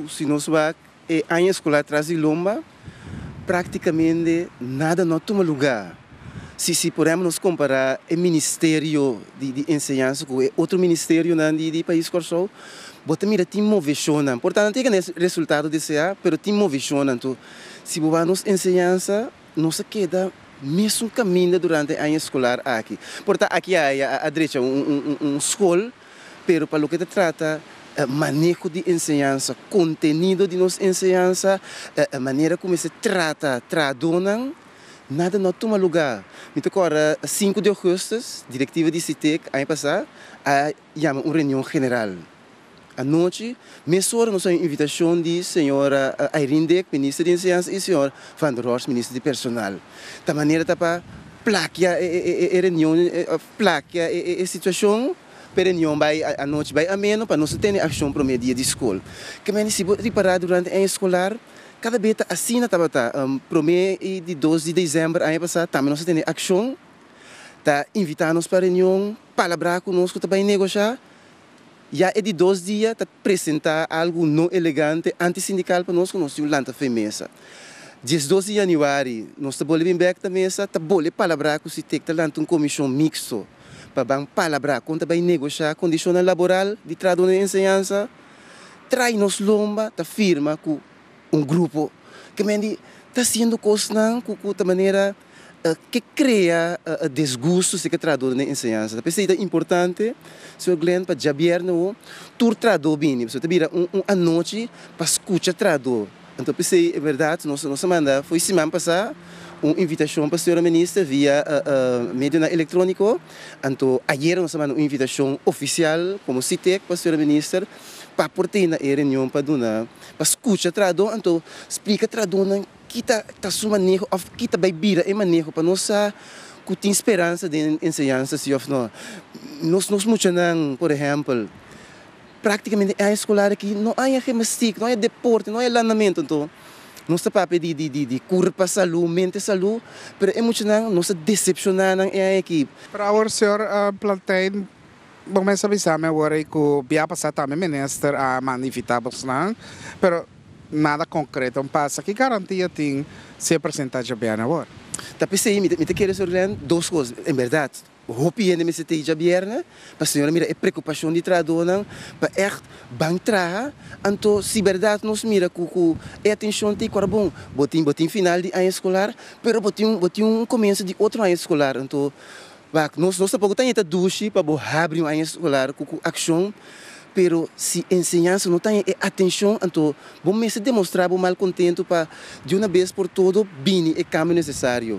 se nós vai a escola atrás de Lomba, praticamente nada não toma lugar. Se podemos nos comparar o Ministério de Ensinança com outro ministério de país Corsol, bota mira tem movição, portanto tem resultado desse ano, mas tem movição, então se vamos ensinança, não se queda mesmo caminho durante a escolar aqui. Portanto aqui há a direita escola, pero para o que se trata manejo de ensinança, conteúdo de nossa ensinança, a maneira como se trata, traduzem, nada não toma lugar. Então agora 5 de agosto, diretiva de CITEC, ano passado, chama uma reunião geral. À noite, mesora nossa invitação de senhora Irene Dek, ministra de Ensinança, e senhor Van der Horst, ministro de Personal. Da maneira para plaquear a reunião, plaquear a situação, para a reunião vai à noite vai ameno para nós ter ação para o dia de escola. Que mas se reparar durante a escolar, cada vez assim estava para de 12 de dezembro ano passado, também nós temos ação, tá invitar-nos para a reunião, palabrar conosco, também negociar. Já é de 2 dias para apresentar algo não elegante, antissindical para nós temos lanta mesa. Dia 12 de janeiro, nós estamos vir back da mesa, estamos palabrar com o CITEC, uma comissão mixta, para palabrar, quando vai negociar condições laboral de tradução e ensinança, traz-nos Lomba, firma com grupo que está sendo coisas de maneira que cria desgosto se que traduz na ensinança. É importante, Sr. Glenn, para Javier, tu traduz bem, você vira a noite para escutar traduz. Então, é verdade, nossa manda foi semana passada, uma invitação para a senhora ministra via meio eletrônico. Então, ayer nós mandamos uma invitação oficial, como CITEC, para a senhora ministra, para portar na reunião para donar, para escutar traduz. Então, explica traduz kita sua manejo, kita vai virar e manejo para nós que tem esperança de ensinança se of não. Nós muitos por exemplo, praticamente a escolar aqui não há gimnástica, não há deporte, não há lançamento, então nós estamos de corpo saúde, mente saúde, mas é muitos nós decepcionamos a equipe. Para o senhor planteia bom mas avisar-me agora que o dia passado também ministro a manifestar bastante, pero nada concreto, passa. Que garantia tem se apresentar já bem agora? Tá pensei, me quero sorrir duas coisas, em verdade. Hopi ainda me sentei já bem, para a senhora mira é preocupação de traduzir, para echt bantra, então se verdade nós mira com é atenção tem qual bom, botim final de ano escolar, pero botim começo de outro ano escolar, então nós pouco tem esta duche para abrir um ano escolar com ação. Pero se ensinança não tem atenção, então vamos demonstrar o mal contento para de uma vez por todo bem o caminho necessário.